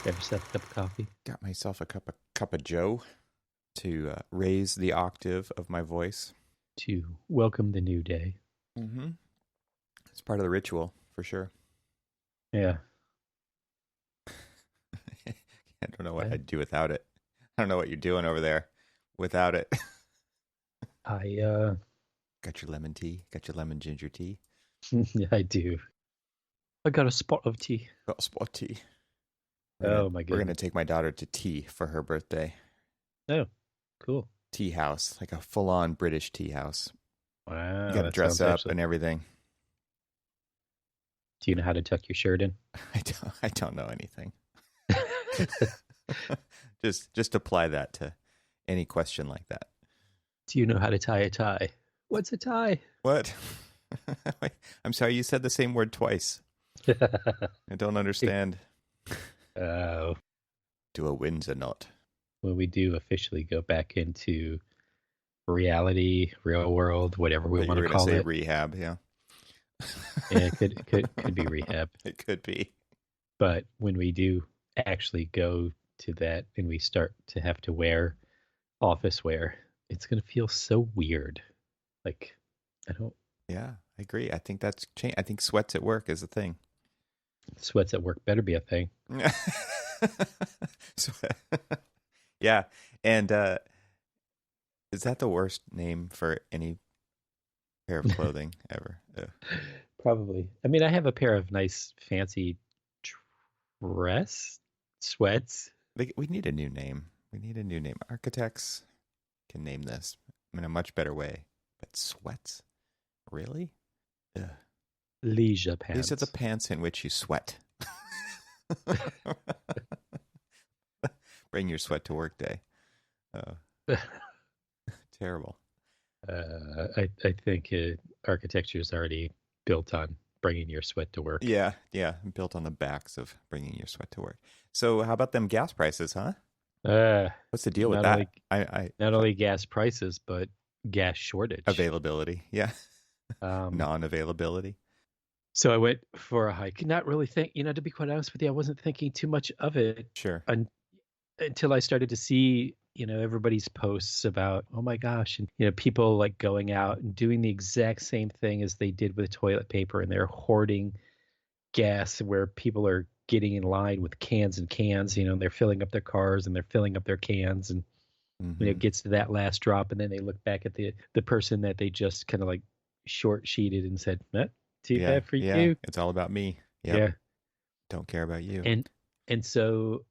Grab yourself a cup of coffee. Got myself a cup of Joe to raise the octave of my voice. To welcome the new day. Mm-hmm. It's part of the ritual for sure. Yeah. I don't know what I, I'd do without it. I don't know what you're doing over there without it. I Got your lemon tea. Got your lemon ginger tea. yeah, I do. I got a spot of tea. Got spot tea. We're gonna Oh my we're gonna goodness. take my daughter to tea for her birthday. Oh, cool. Tea house, like a full-on British tea house. You Wow, got to that dress sounds up actually. and everything. Do you know how to tuck your shirt in? I don't know anything. just apply that to any question like that. Do you know how to tie a tie? What's a tie? What? Wait, I'm sorry, you said the same word twice. I don't understand. Oh, Do a wins a knot. when we do officially go back into reality, real world, whatever we But you want were to gonna call say it. rehab, yeah. Yeah, it could be rehab. It could be. But when we do actually go to that and we start to have to wear office wear, it's going to feel so weird. Like, I don't, Yeah, I agree. I think that's change. I think sweats at work is a thing. sweats at work better be a thing. So, yeah, and is that the worst name for any pair of clothing ever? Probably. I mean, I have a pair of nice, fancy dress sweats. We need a new name. We need a new name. Architects can name this in a much better way. But sweats? Really? Ugh. Leisure These are the pants. pants in which you sweat. Bring your sweat to work day. Oh, terrible. I think architecture is already built on bringing your sweat to work. Yeah, yeah. Built on the backs of bringing your sweat to work. So, how about them gas prices, huh? Uh, What's the deal with not that? only I not only gas prices, but gas shortage. availability. Yeah, Um, non-availability. so I went for a hike. Not really to be quite honest with you, I wasn't thinking too much of it Sure. un- until I started to see, everybody's posts about, oh my gosh, and people like going out and doing the exact same thing as they did with toilet paper, and they're hoarding gas where people are getting in line with cans and cans. They're filling up their cars and they're filling up their cans, and Mm-hmm. it gets to that last drop, and then they look back at the person that they just kind of like short sheeted and said, too Yeah, bad for yeah. you. It's all about me. Yep. Yeah. Don't care about you. and and so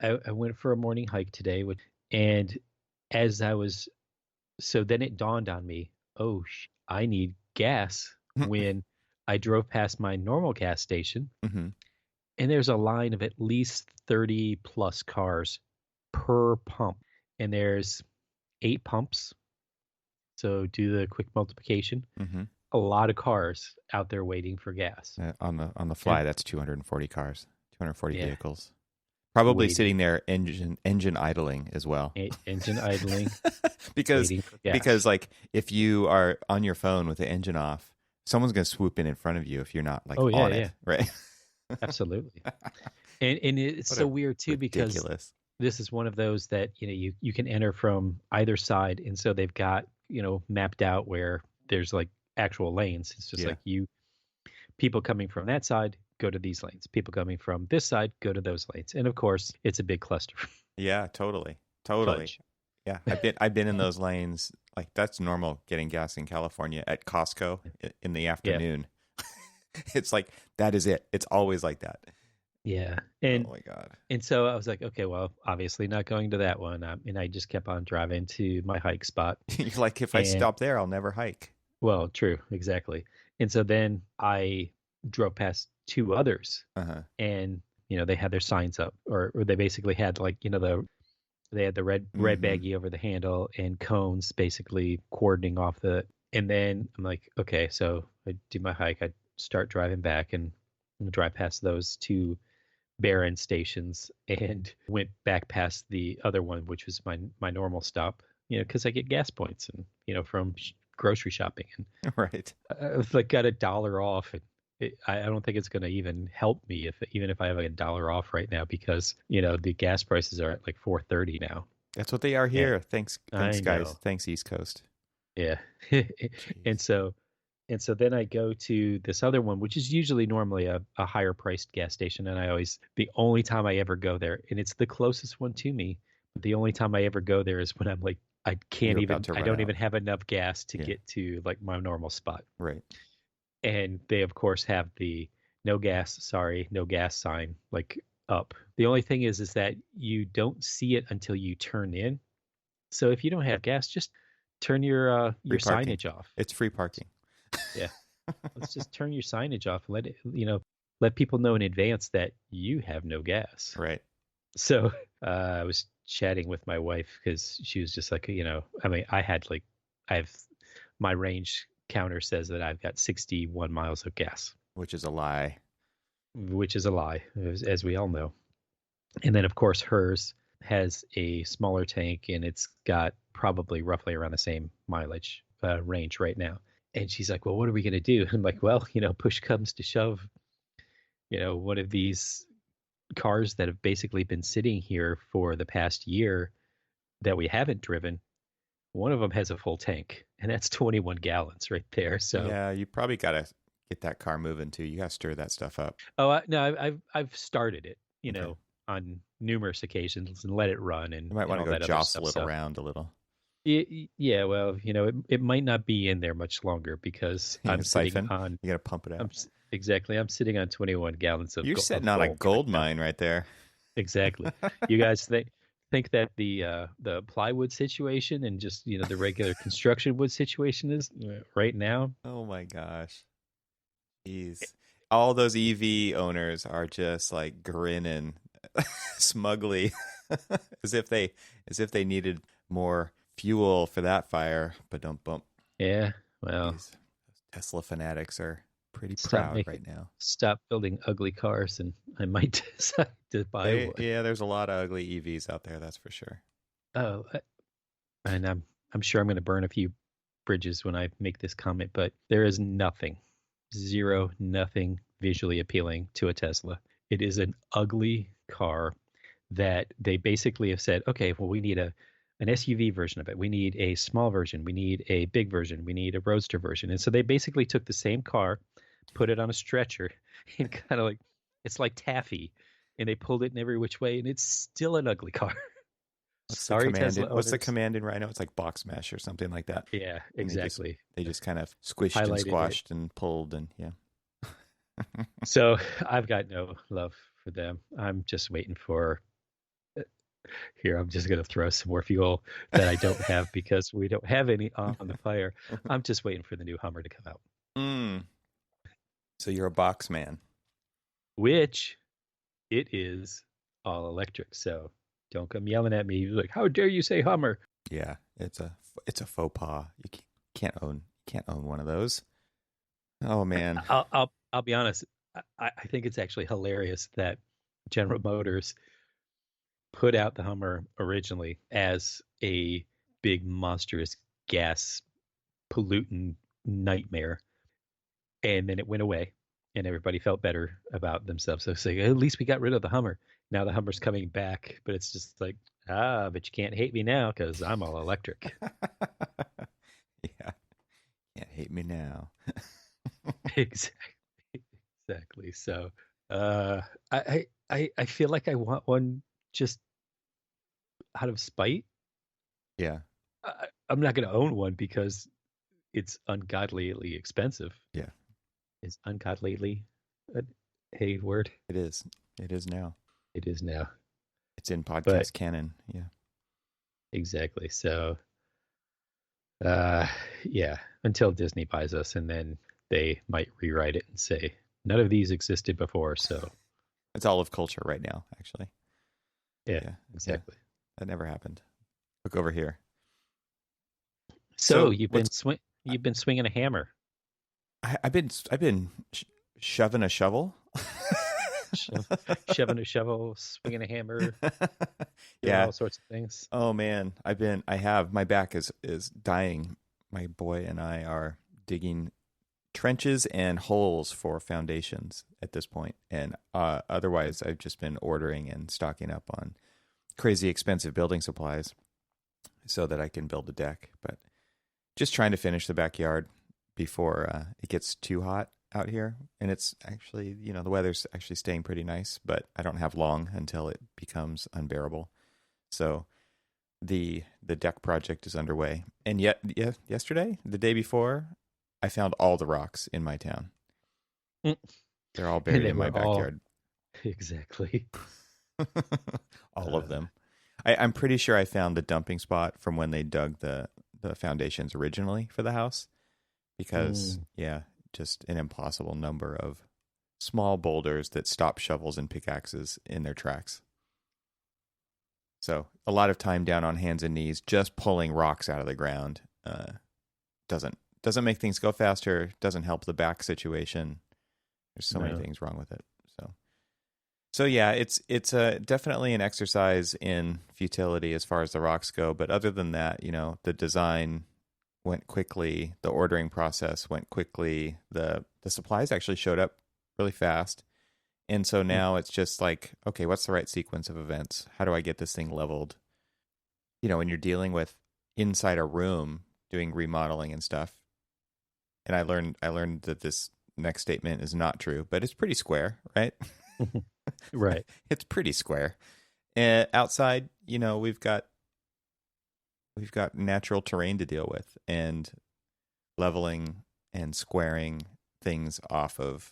I went for a morning hike today and as I was so then it dawned on me, oh I need gas, when I drove past my normal gas station, Mm-hmm. and there's a line of at least 30 plus cars per pump, and there's 8 pumps. So do the quick multiplication. Mm-hmm. A lot of cars out there waiting for gas. On the And fly, that's 240 cars, 240 yeah, vehicles. Probably waiting, sitting there engine idling as well. engine idling, because waiting for gas. because like if you are on your phone with the engine off, someone's going to swoop in front of you if you're not like Oh yeah, on yeah, it, right? absolutely. And it's What so a weird too, because ridiculous. this is one of those that you can enter from either side, and so they've got mapped out where there's like actual lanes. It's just Yeah. like people coming from that side go to these lanes, people coming from this side go to those lanes, and of course it's a big cluster. Yeah, totally. Totally. Fudge. Yeah, I've been in those lanes. Like that's normal getting gas in California at Costco in the Yeah, afternoon. It's like that is it. It's always like that. yeah, Oh my god. and so I was like, okay, well, obviously not going to that one, and I just kept on driving to my hike spot. You're like if I And stop there, I'll never hike. well, true, exactly. And so then I drove past two others, Uh-huh. and they had their signs up, or they basically had like they had the red Mhm. baggie over the handle and cones basically cordoning off the. And then I'm like, okay, so I do my hike, I start driving back, and drive past those two barren stations, and went back past the other one, which was my normal stop, because I get gas points, and from grocery shopping, and Right. I was like got $1 off, and I don't think it's going to even help me even if I have like $1 off right now because the gas prices are at like 4.30 now. That's what they are And here. Thanks, I guys. know, Thanks, East Coast. yeah. and Jeez. so and so then I go to this other one, which is usually normally a higher priced gas station, and the only time I ever go there, and it's the closest one to me, but the only time I ever go there is when I'm like You're about to I run don't out. even have enough gas to Yeah, get to like my normal spot. right. And they of course have the no gas, sorry, no gas sign like up. The only thing is that you don't see it until you turn in. So if you don't have gas, just turn Free your parking. signage off. It's free parking. Yeah, let's just turn your signage off and let people know in advance that you have no gas. Right. So I was chatting with my wife because she was just like, I mean, I have my range counter says that I've got 61 miles of gas, Which is a lie. which is a lie, as we all know. And then, of course, hers has a smaller tank and it's got probably roughly around the same mileage range right now. And she's like, well, what are we going to do? I'm like, well, push comes to shove, one of these cars that have basically been sitting here for the past year that we haven't driven, one of them has a full tank, and that's 21 gallons right there. So, Yeah, you probably got to get that car moving too. You got to stir that stuff up. no, I've started it, Okay. on numerous occasions and let it run You might and want to all go that other stuff. jostle it So, around a little. yeah, well, it might not be in there much longer because You got I'm a sitting siphon. on, You got to pump it out. exactly, I'm sitting on 21 gallons You're sitting of on a gold right gold now. mine right there. Exactly. You guys think that the plywood situation and just the regular construction wood situation is right now? Oh my gosh. Jeez. All those EV owners are just like grinning smugly as if they needed more fuel for that fire. But don't bump. Yeah. Well, These Tesla fanatics are pretty stop proud making right now. stop building ugly cars, and I might decide to buy one. Yeah, there's a lot of ugly EVs out there, that's for sure. Oh, and I'm sure I'm going to burn a few bridges when I make this comment, but there is nothing visually appealing to a Tesla. It is an ugly car that they basically have said, okay, well, we need an SUV version of it. We need a small version. We need a big version. We need a roadster version. And so they basically took the same car, put it on a stretcher, and kind of like it's like taffy, and they pulled it in every which way, and it's still an ugly car. Sorry, Tesla What's the owners. command in Rhino? It's like box mesh or something like that. Yeah, And exactly. they just kind of squished and Highlighted it. squashed and pulled and yeah. So I've got no love for them. I'm just waiting for here. I'm just going to throw some more fuel that I don't have because we don't have any on the fire. I'm just waiting for the new Hummer to come out, Mm. So you're a box man. which it is all electric. So don't come yelling at me like, "How dare you say Hummer?" Yeah, it's a faux pas. You can't own one of those. Oh man. I'll be honest. I think it's actually hilarious that General Motors put out the Hummer originally as a big monstrous gas pollutant nightmare, and then it went away, and everybody felt better about themselves. So it's like at least we got rid of the Hummer. Now the Hummer's coming back, but it's just like but you can't hate me now because I'm all electric. Yeah, can't hate me now. Exactly, exactly. So I feel like I want one just out of spite. Yeah, I'm not going to own one because it's ungodlyly expensive. yeah, Is ungodlyly a word? it is. It is now. It is now. It's in But podcast canon. Yeah. exactly. So uh yeah, until Disney buys us and then they might rewrite it and say none of these existed before. So It's all of culture right now, actually. yeah, Yeah, yeah, exactly. that never happened. Look over here. So So what's you've been swinging a hammer, I've been shoving a shovel. sho- shoving a shovel, swinging a hammer, doing Yeah. all sorts of things. Oh man, I have my back is dying. My boy and I are digging trenches and holes for foundations at this point. And otherwise, I've just been ordering and stocking up on crazy expensive building supplies so that I can build a deck. But just trying to finish the backyard before it gets too hot out here. And it's actually, the weather's actually staying pretty nice, but I don't have long until it becomes unbearable. So the deck project is underway. And yet, yesterday, the day before, I found all the rocks in my town. They're all buried in my backyard. Exactly. All of them. I'm pretty sure I found the dumping spot from when they dug the foundations originally for the house. Because, just an impossible number of small boulders that stop shovels and pickaxes in their tracks. So a lot of time down on hands and knees, just pulling rocks out of the ground doesn't make things go faster, doesn't help the back situation. There's so many things wrong with it. So yeah, it's definitely an exercise in futility as far as the rocks go. But other than that, the design went quickly, the ordering process went quickly, the supplies actually showed up really fast. And so now it's just like, okay, what's the right sequence of events? How do I get this thing leveled? When you're dealing with inside a room doing remodeling and stuff. And I learned that this next statement is not true, but it's pretty square, right? Right. It's pretty square. And outside, we've got natural terrain to deal with, and leveling and squaring things off of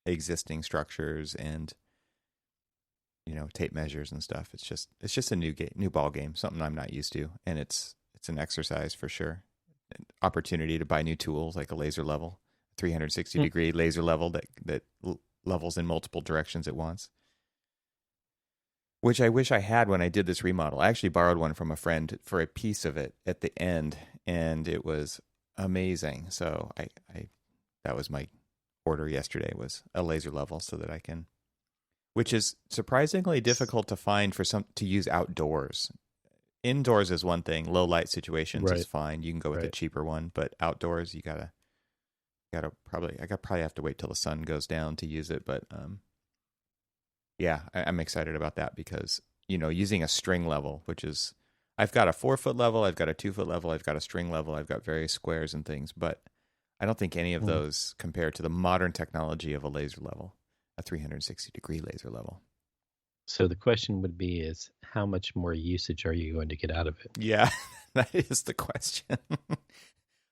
existing structures and tape measures and stuff. It's just a new ball game, something I'm not used to, and it's an exercise for sure. An opportunity to buy new tools like a laser level, 360 degree laser level that levels in multiple directions at once, which I wish I had when I did this remodel. I actually borrowed one from a friend for a piece of it at the end, and it was amazing. So I that was my order yesterday, was a laser level so that I can, which is surprisingly difficult to find to use outdoors. Indoors is one thing, low light situations is fine. You can go with a cheaper one, but outdoors you gotta probably have to wait till the sun goes down to use it. But I'm excited about that because using a string level, which is, I've got a 4-foot level, I've got a 2-foot level, I've got a string level, I've got various squares and things, but I don't think any of those compare to the modern technology of a laser level, a 360 degree laser level. So the question would be is, how much more usage are you going to get out of it? Yeah, that is the question.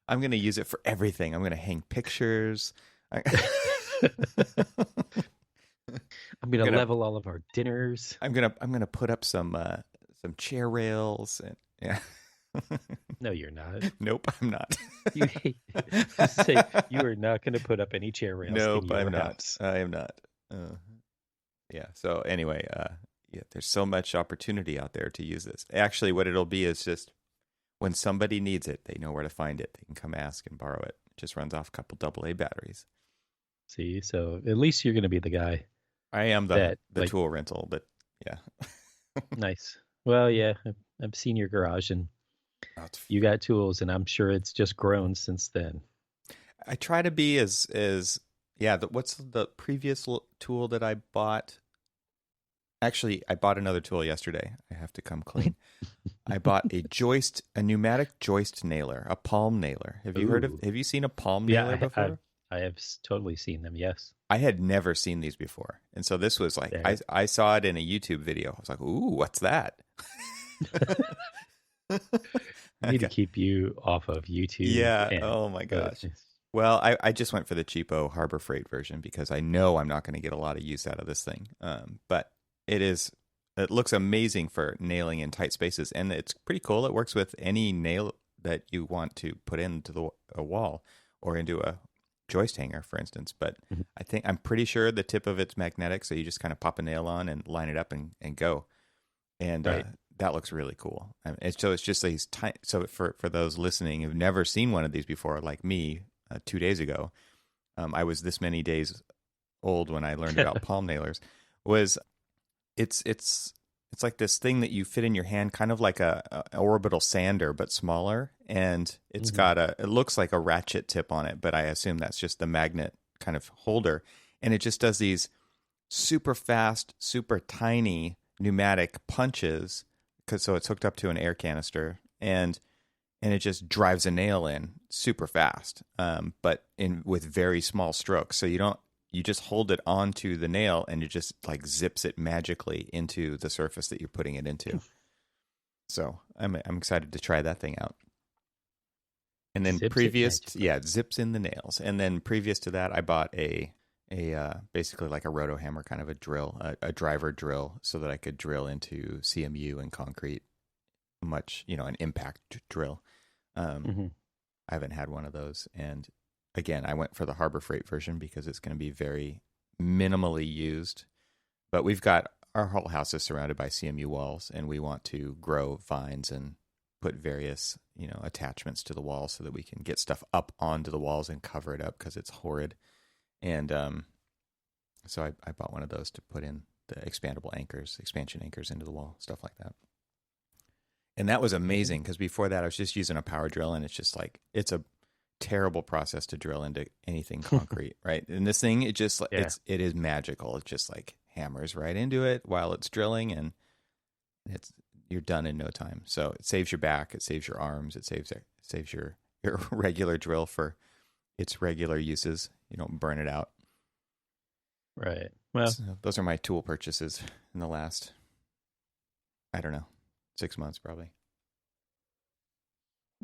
I'm going to use it for everything. I'm going to hang pictures. I'm going to level all of our dinners. I'm going to put up some chair rails and No, you're not. Nope, I'm not. You say you are not going to put up any chair rails. Nope, I'm house. not. I am not. So anyway, there's so much opportunity out there to use this. Actually, what it'll be is just when somebody needs it, they know where to find it. They can come ask and borrow it. It just runs off a couple AA batteries. See, so at least you're going to be the guy. I am the tool rental, but yeah. Nice. Well, yeah, I've seen your garage and you got tools, and I'm sure it's just grown since then. I try to be as what's the previous tool that I bought? Actually, I bought another tool yesterday. I have to come clean. I bought a pneumatic joist nailer, a palm nailer. Have you seen a palm nailer before? I have totally seen them, yes. I had never seen these before. And so this was like, I saw it in a YouTube video. I was like, ooh, what's that? I need to keep you off of YouTube. Yeah. Oh my gosh. Well, I just went for the cheapo Harbor Freight version because I know I'm not going to get a lot of use out of this thing. But it looks amazing for nailing in tight spaces, and it's pretty cool. It works with any nail that you want to put into a wall or into a joist hanger, for instance. But I'm pretty sure the tip of it's magnetic, so you just kind of pop a nail on and line it up and go. And that looks really cool. It's just these tiny. So for those listening who've never seen one of these before, like me, 2 days ago, I was this many days old when I learned about palm nailers. It's it's like this thing that you fit in your hand, kind of like a orbital sander, but smaller. And it's Hmm. got it looks like a ratchet tip on it, but I assume that's just the magnet kind of holder. And it just does these super fast, super tiny pneumatic punches, so it's hooked up to an air canister, and it just drives a nail in super fast, but in with very small strokes. So you just hold it onto the nail, and it just like zips it magically into the surface that you're putting it into. So I'm excited to try that thing out. And then Zips it magically. it zips in the nails. And then previous to that, I bought a basically like a roto hammer kind of a drill, a driver drill, so that I could drill into CMU and concrete, an impact drill. Hmm. I haven't had one of those, and again, I went for the Harbor Freight version because it's going to be very minimally used. But we've got our whole house is surrounded by CMU walls, and we want to grow vines and put various attachments to the walls so that we can get stuff up onto the walls and cover it up because it's horrid. And so I bought one of those to put in the expandable anchors, expansion anchors into the wall, stuff like that. And that was amazing because before that I was just using a power drill, and it's a terrible process to drill into anything concrete, right? And this thing, it is magical. It just like hammers right into it while it's drilling, and you're done in no time. So it saves your back, it saves your arms, it saves your regular drill for its regular uses. You don't burn it out. Right. Well, So those are my tool purchases in the last, I don't know, 6 months probably.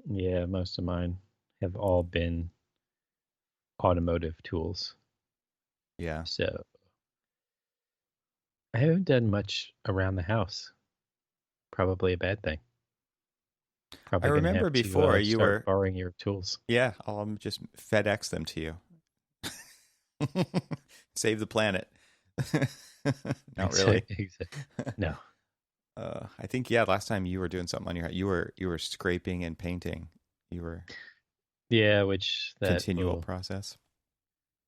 yeah, most of mine have all been automotive tools. Yeah. So I haven't done much around the house. Probably a bad thing. I Probably going to remember have before to you start were, borrowing your tools. yeah, I'll just FedEx them to you. Save the planet. Not really. No. I think last time you were doing something on your house, you were scraping and painting. You were Yeah, which continual process.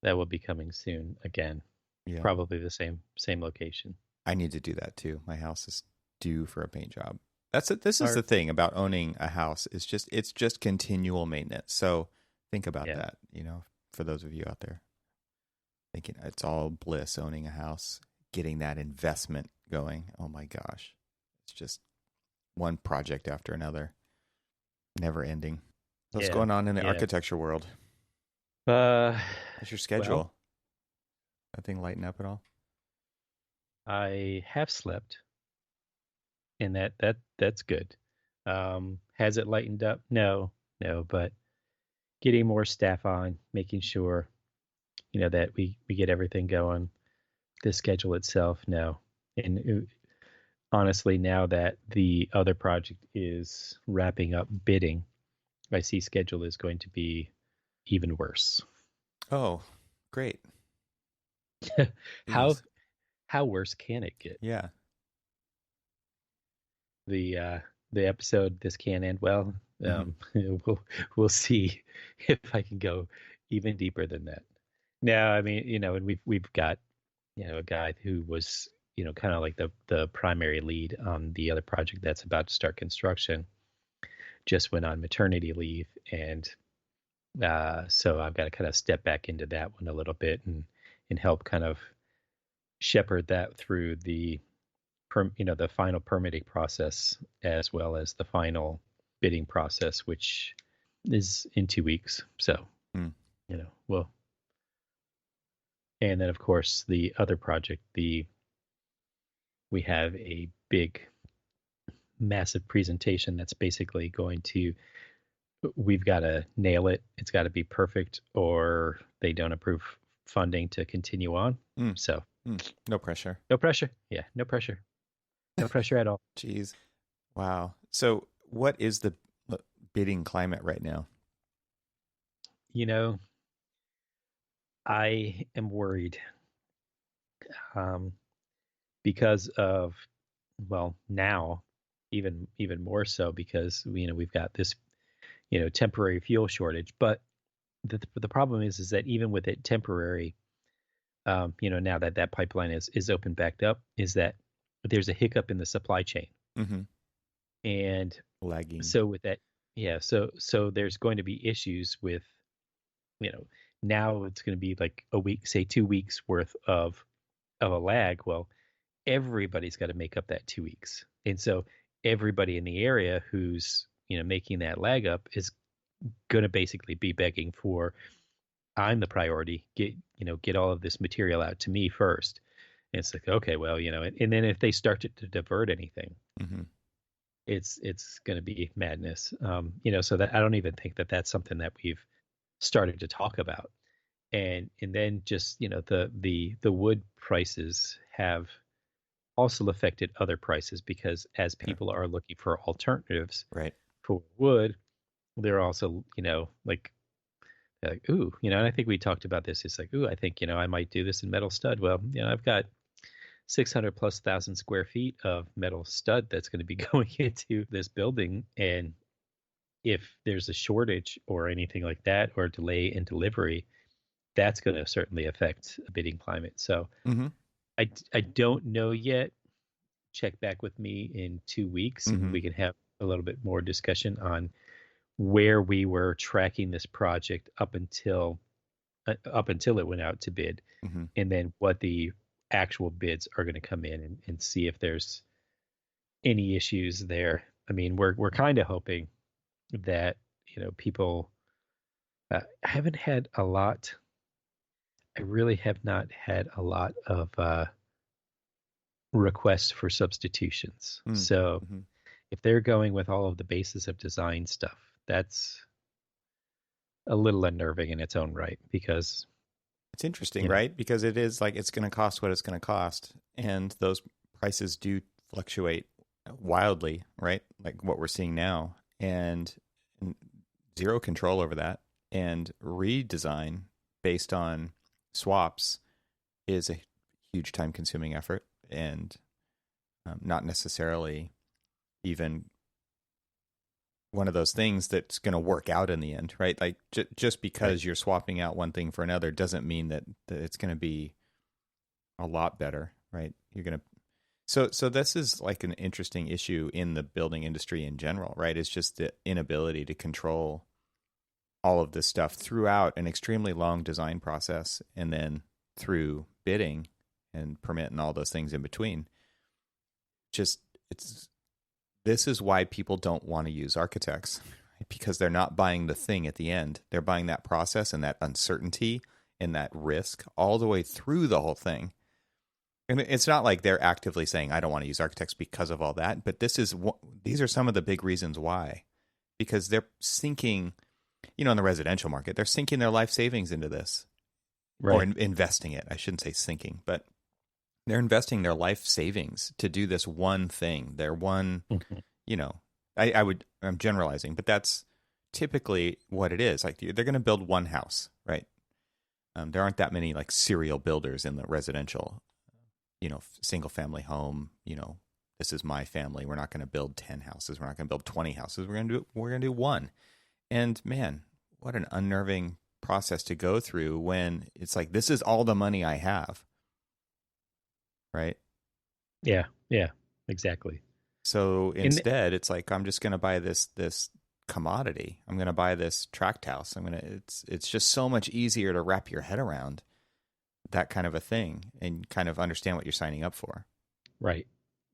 that will be coming soon again. Yeah. Probably the same location. I need to do that too. My house is due for a paint job. This is the thing about owning a house. It's just continual maintenance. So think about that, for those of you out there thinking it's all bliss owning a house, getting that investment going. Oh my gosh. It's just one project after another, never ending. What's going on in the architecture world? What's your schedule? Well, Nothing lighten up at all? I have slept, and that's good. Has it lightened up? No, but getting more staff on, making sure, that we get everything going. The schedule itself, no. And honestly, now that the other project is wrapping up bidding, I see schedule is going to be even worse. Oh, great. How worse can it get? Yeah. The episode, this can end well. We'll see if I can go even deeper than that. No, I mean, and we've got, a guy who was, kind of like the primary lead on the other project that's about to start construction, just went on maternity leave, and so I've got to kind of step back into that one a little bit and help kind of shepherd that through the the final permitting process, as well as the final bidding process, which is in 2 weeks. So, well, and then of course the other project, we have a big, massive presentation that's basically we've got to nail it. It's got to be perfect, or they don't approve funding to continue on. So, no pressure. No pressure. Yeah, no pressure. No pressure at all. Jeez. Wow. So what is the bidding climate right now? I am worried because of, well, now even more so, because we've got this temporary fuel shortage. But the problem is that even with it temporary, now that pipeline is open backed up, is that there's a hiccup in the supply chain. Mm-hmm. And Lagging. so with that, yeah, so there's going to be issues with, now it's going to be like a week, say 2 weeks worth of a lag. Well, everybody's got to make up that 2 weeks. And so everybody in the area who's, making that lag up is going to basically be begging for, I'm the priority. Get all of this material out to me first. And it's like, okay, well, and then if they start to divert anything, Mm-hmm. it's going to be madness. So that I don't even think that that's something that we've started to talk about. And then just, the wood prices have also affected other prices, because as Sure. people are looking for alternatives Right. for wood, they're also, like, ooh, and I think we talked about this. It's like, ooh, I think, I might do this in metal stud. Well, I've got 600,000+ square feet of metal stud that's going to be going into this building. And if there's a shortage or anything like that, or delay in delivery, that's going to certainly affect a bidding climate. So Mm-hmm. I don't know yet. Check back with me in 2 weeks, and Mm-hmm. we can have a little bit more discussion on where we were tracking this project up until it went out to bid, Mm-hmm. and then what the actual bids are going to come in, and see if there's any issues there. I mean, we're kind of hoping that, people, haven't had a lot. I really have not had a lot of requests for substitutions. So Mm-hmm. if they're going with all of the basis of design stuff, that's a little unnerving in its own right, because It's interesting, right? Because it is like it's going to cost what it's going to cost, and those prices do fluctuate wildly, right? Like what we're seeing now, and zero control over that. And redesign based on swaps is a huge time-consuming effort, and not necessarily even one of those things that's going to work out in the end, right? Like just because you're swapping out one thing for another doesn't mean that it's going to be a lot better, right? You're going to so this is like an interesting issue in the building industry in general, right? It's just the inability to control all of this stuff throughout an extremely long design process, and then through bidding and permit and all those things in between. Just this is why people don't want to use architects, right? Because they're not buying the thing at the end. They're buying that process and that uncertainty and that risk all the way through the whole thing. And it's not like they're actively saying, I don't want to use architects because of all that. But these are some of the big reasons why. Because they're sinking, in the residential market, they're sinking their life savings into this. Right. Or investing it. I shouldn't say sinking, but they're investing their life savings to do this one thing. They're one, I'm generalizing, but that's typically what it is. Like they're going to build one house, right? There aren't that many like serial builders in the residential, single family home. This is my family. We're not going to build 10 houses. We're not going to build 20 houses. We're going to do one. And man, what an unnerving process to go through when it's like, this is all the money I have. Right? Yeah, exactly. So instead, it's like, I'm just going to buy this commodity. I'm going to buy this tract house. It's just so much easier to wrap your head around that kind of a thing and kind of understand what you're signing up for. Right.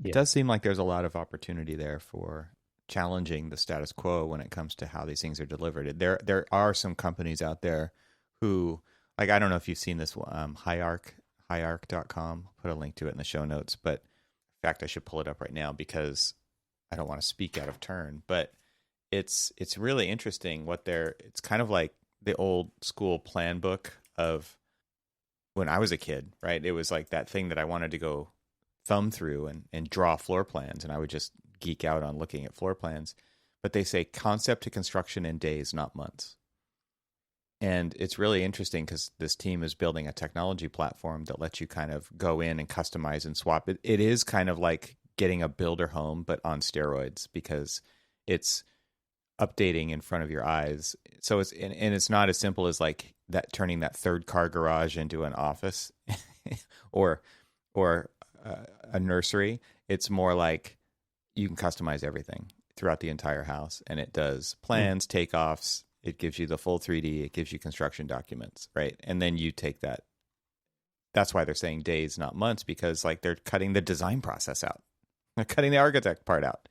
Yeah. It does seem like there's a lot of opportunity there for challenging the status quo when it comes to how these things are delivered. There are some companies out there who, like, I don't know if you've seen this, Hiarc.com. I'll put a link to it in the show notes, but in fact, I should pull it up right now because I don't want to speak out of turn. But it's really interesting it's kind of like the old school plan book of when I was a kid, right? It was like that thing that I wanted to go thumb through and draw floor plans, and I would just geek out on looking at floor plans. But they say concept to construction in days, not months. And it's really interesting because this team is building a technology platform that lets you kind of go in and customize and swap. It is kind of like getting a builder home, but on steroids, because it's updating in front of your eyes. So it's not as simple as like that, turning that third car garage into an office or a nursery. It's more like you can customize everything throughout the entire house, and it does plans, takeoffs. It gives you the full 3D. It gives you construction documents, right? And then you take that. That's why they're saying days, not months, because like they're cutting the design process out. They're cutting the architect part out.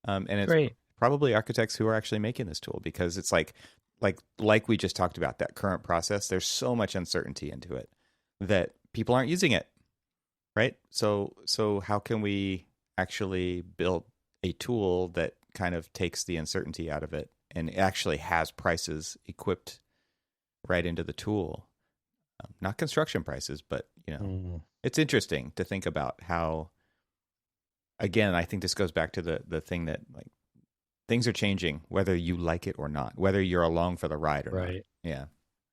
And it's Great. probably architects who are actually making this tool, because it's like we just talked about, that current process. There's so much uncertainty into it that people aren't using it, right? So how can we actually build a tool that kind of takes the uncertainty out of it and actually has prices equipped right into the tool? Not construction prices, but it's interesting to think about how. Again, I think this goes back to the thing that like things are changing, whether you like it or not, whether you're along for the ride or not. Yeah,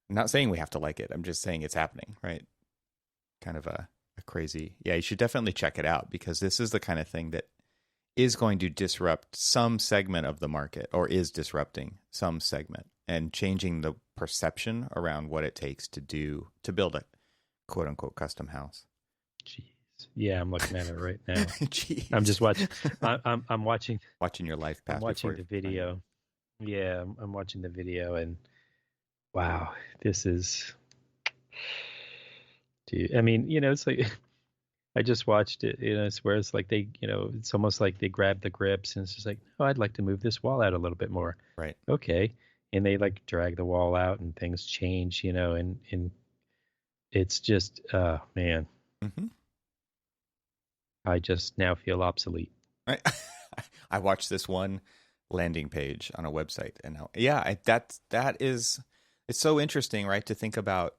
I'm not saying we have to like it. I'm just saying it's happening, right? Kind of a crazy. Yeah, you should definitely check it out, because this is the kind of thing that is going to disrupt some segment of the market, or is disrupting some segment and changing the perception around what it takes to build a quote unquote custom house. Jeez. Yeah, I'm looking at it right now. Jeez. I'm just watching. I'm watching your life pass. I'm watching the video. Yeah, I'm watching the video, and wow, this is. Dude, I mean, it's like I just watched it. It's where it's like they, it's almost like they grab the grips, and it's just like, oh, I'd like to move this wall out a little bit more. Right. Okay, and they like drag the wall out, and things change, and it's just, man. Mm-hmm. I just now feel obsolete. I watched this one landing page on a website, and that is, it's so interesting, right? To think about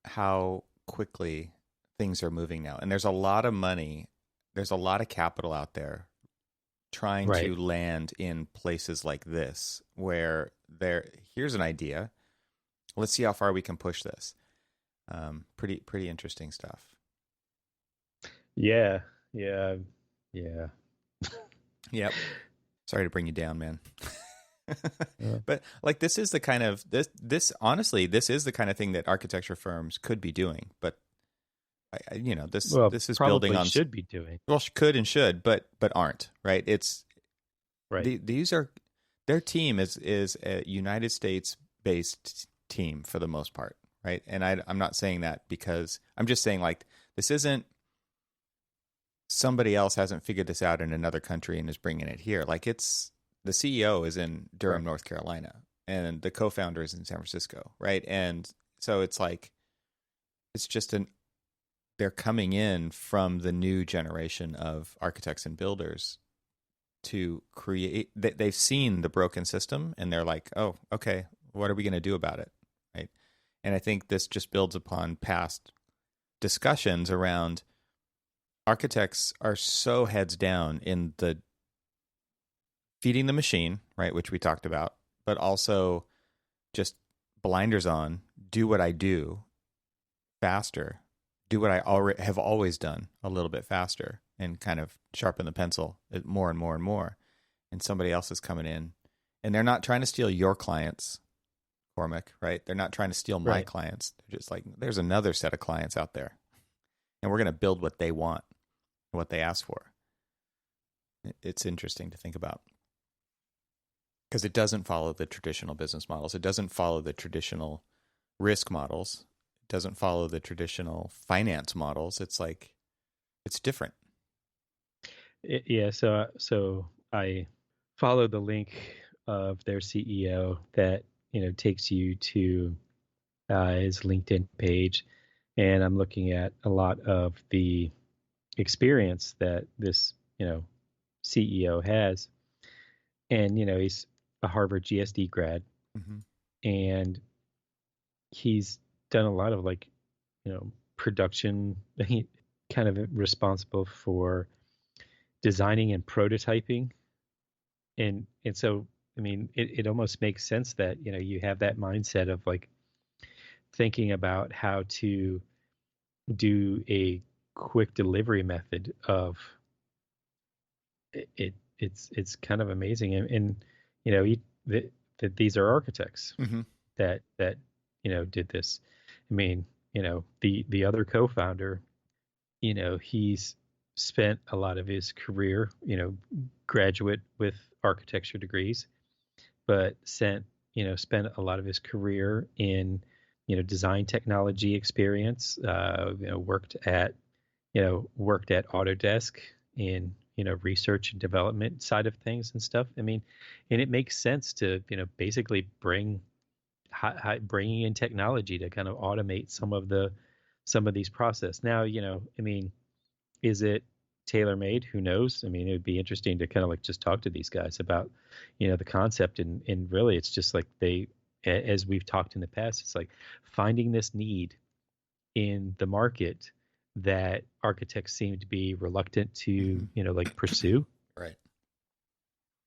how quickly things are moving now, and there's a lot of money, there's a lot of capital out there trying to land in places like this, where here's an idea, let's see how far we can push this. Pretty interesting stuff. Yeah. Yep. Sorry to bring you down, man. But like, this is the kind of this honestly, this is the kind of thing that architecture firms could be doing. But this is building on, should be doing. Well, could and should, but aren't, right? It's right. These are, their team is a United States based team for the most part, right? And I'm not saying that because I'm just saying, like, this isn't somebody else hasn't figured this out in another country and is bringing it here. Like, it's the CEO is in Durham, North Carolina, and the co-founder is in San Francisco, right? And so it's like, it's just they're coming in from the new generation of architects and builders to create. They've seen the broken system, and they're like, oh, okay, what are we going to do about it, right? And I think this just builds upon past discussions around architects are so heads down in the feeding the machine, right, which we talked about, but also just blinders on, do what I do faster, do what I have always done a little bit faster, and kind of sharpen the pencil more and more and more. And somebody else is coming in, and they're not trying to steal your clients, Cormac, right? They're not trying to steal my clients. They're just like, there's another set of clients out there, and we're going to build what they want, what they ask for. It's interesting to think about, because it doesn't follow the traditional business models. It doesn't follow the traditional risk models. It doesn't follow the traditional finance models. It's like, it's different. Yeah. So I followed the link of their CEO that, takes you to his LinkedIn page. And I'm looking at a lot of the experience that this, CEO has. And, he's a Harvard GSD grad. Mm-hmm. And he's done a lot of production, kind of responsible for designing and prototyping. And so, I mean, it almost makes sense that, you have that mindset of like thinking about how to do a quick delivery method of it. It's kind of amazing. And that these are architects mm-hmm. that did this. I mean, the other co-founder, he's spent a lot of his career, graduate with architecture degrees, but spent a lot of his career in, design technology experience. Worked at Autodesk in, research and development side of things and stuff. I mean, and it makes sense to, basically bringing in technology to kind of automate some of these process. Now, I mean, is it tailor made? Who knows? I mean, it would be interesting to kind of like just talk to these guys about, the concept, and really it's just like as we've talked in the past, it's like finding this need in the market that architects seem to be reluctant to, like pursue. Right.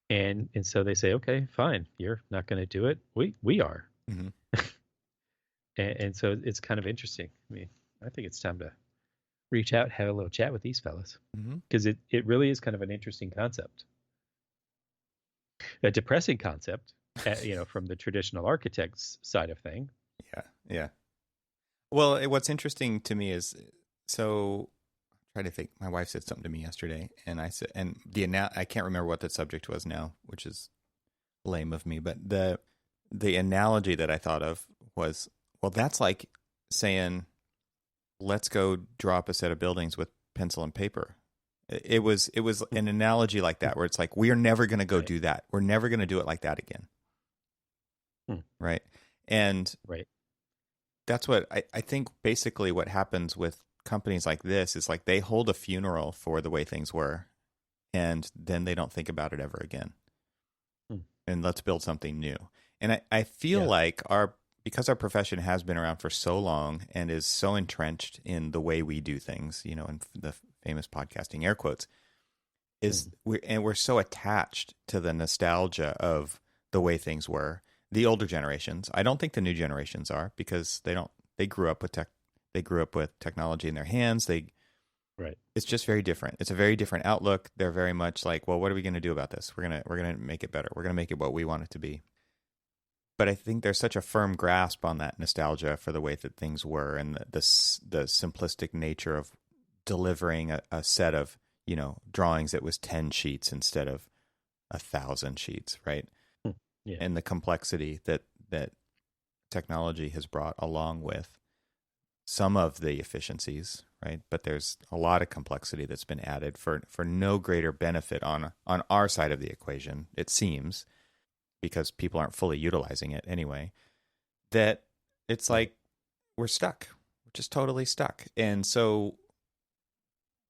And so they say, okay, fine, you're not going to do it. We are. Mm-hmm. And so it's kind of interesting. I mean, I think it's time to reach out, have a little chat with these fellas, because it really is kind of an interesting concept, a depressing concept, from the traditional architect's side of thing. Yeah. Well, what's interesting to me is, so I'm trying to think. My wife said something to me yesterday, and I said, and I can't remember what the subject was now, which is lame of me, but the analogy that I thought of was, well, that's like saying, let's go draw up a set of buildings with pencil and paper. It was an analogy like that, where it's like, we are never going to go do that. We're never going to do it like that again. Right. And that's what I think basically what happens with companies like this is, like, they hold a funeral for the way things were, and then they don't think about it ever again. And let's build something new. And I feel like because our profession has been around for so long and is so entrenched in the way we do things, in the famous podcasting air quotes, we're so attached to the nostalgia of the way things were. The older generations, I don't think the new generations are, because they grew up with technology in their hands. It's just very different. It's a very different outlook. They're very much like, well, what are we going to do about this? We're going to make it better. We're going to make it what we want it to be. But I think there's such a firm grasp on that nostalgia for the way that things were, and the simplistic nature of delivering a set of, drawings that was 10 sheets instead of 1,000 sheets, right? Yeah. And the complexity that technology has brought along with some of the efficiencies, right? But there's a lot of complexity that's been added for no greater benefit on our side of the equation, it seems, because people aren't fully utilizing it anyway, that it's like we're stuck. We're just totally stuck. And so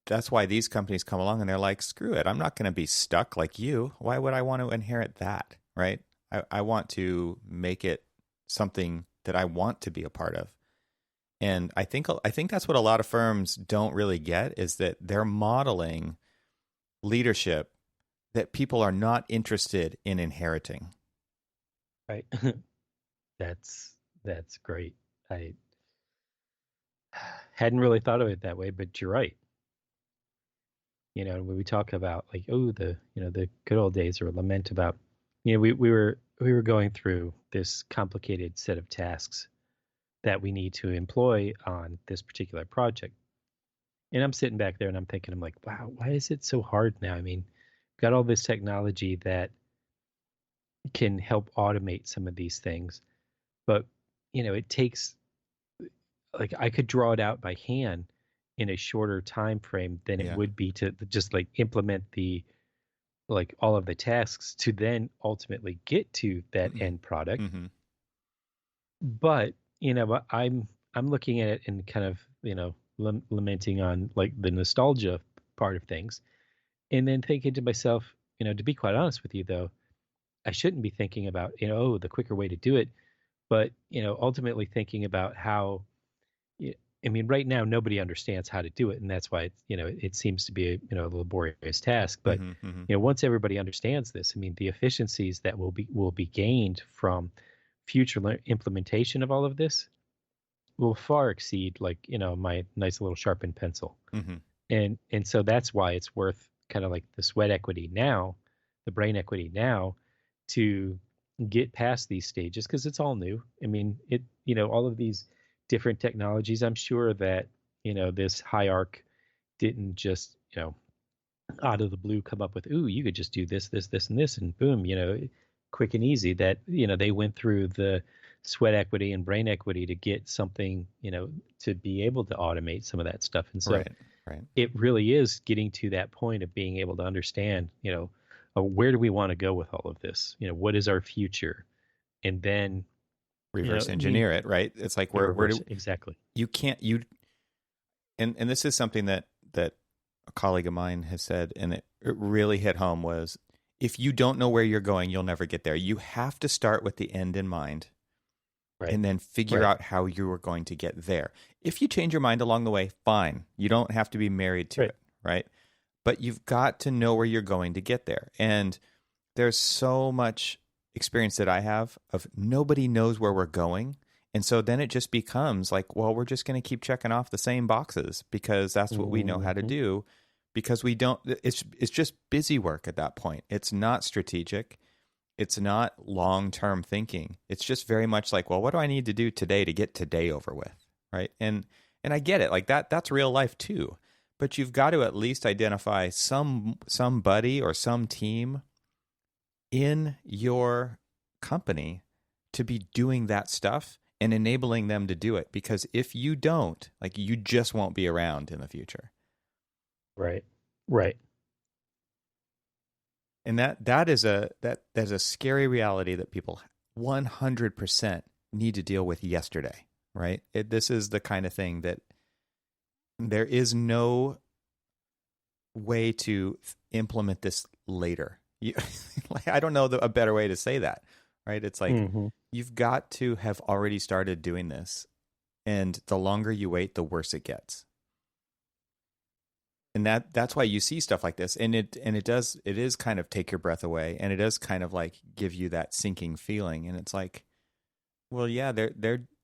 that's why these companies come along and they're like, screw it. I'm not going to be stuck like you. Why would I want to inherit that, right? I want to make it something that I want to be a part of. And I think that's what a lot of firms don't really get, is that they're modeling leadership that people are not interested in inheriting. Right. That's great. I hadn't really thought of it that way, but you're right. When we talk about like, the good old days, or lament about, we were going through this complicated set of tasks that we need to employ on this particular project. And I'm sitting back there and I'm thinking, I'm like, wow, why is it so hard now? I mean, got all this technology that can help automate some of these things, but it takes, like, I could draw it out by hand in a shorter time frame than it would be to just like implement all of the tasks to then ultimately get to that end product. But I'm looking at it and kind of lamenting on like the nostalgia part of things, and then thinking to myself, to be quite honest with you though, I shouldn't be thinking about the quicker way to do it, but ultimately thinking about how, I mean, right now nobody understands how to do it, and that's why it seems to be a laborious task. But once everybody understands this, I mean, the efficiencies that will be gained from future implementation of all of this will far exceed my nice little sharpened pencil. And so that's why it's worth kind of like the sweat equity now, the brain equity now, to get past these stages, because it's all new. I mean, all of these different technologies, I'm sure that this hierarch didn't just, out of the blue come up with, ooh, you could just do this, this, this, and this, and boom, quick and easy. That, they went through the sweat equity and brain equity to get something, to be able to automate some of that stuff. And so Right. it really is getting to that point of being able to understand, where do we want to go with all of this? What is our future? And then reverse engineer it, right? It's like where do exactly. You can't and this is something that a colleague of mine has said, and it really hit home, was if you don't know where you're going, you'll never get there. You have to start with the end in mind. Right. And then figure out how you are going to get there. If you change your mind along the way, fine. You don't have to be married to it, right? But you've got to know where you're going to get there. And there's so much experience that I have of nobody knows where we're going. And so then it just becomes like, well, we're just going to keep checking off the same boxes because that's what we know how to do, because we don't, it's just busy work at that point. It's not strategic. It's not long-term thinking. It's just very much like, well, what do I need to do today to get today over with, right? And I get it. Like that's real life too. But you've got to at least identify somebody or some team in your company to be doing that stuff and enabling them to do it. Because if you don't, like, you just won't be around in the future. Right. And that is a scary reality that people 100% need to deal with yesterday, right? This is the kind of thing that there is no way to implement this later. I don't know a better way to say that, right? It's like you've got to have already started doing this, and the longer you wait, the worse it gets. And that's why you see stuff like this, and it is kind of take your breath away, and it does kind of like give you that sinking feeling, and it's like, well, yeah,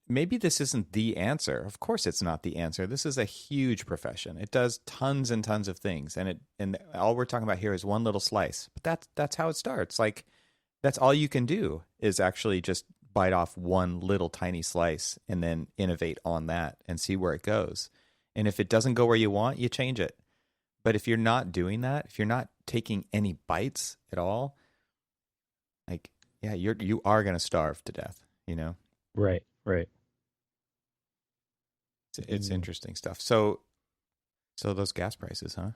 maybe this isn't the answer. Of course, it's not the answer. This is a huge profession. It does tons and tons of things, and all we're talking about here is one little slice. But that's how it starts. Like, that's all you can do is actually just bite off one little tiny slice, and then innovate on that and see where it goes. And if it doesn't go where you want, you change it. But if you're not doing that, if you're not taking any bites at all, like, yeah, you are going to starve to death, Right. It's interesting stuff. So those gas prices, huh?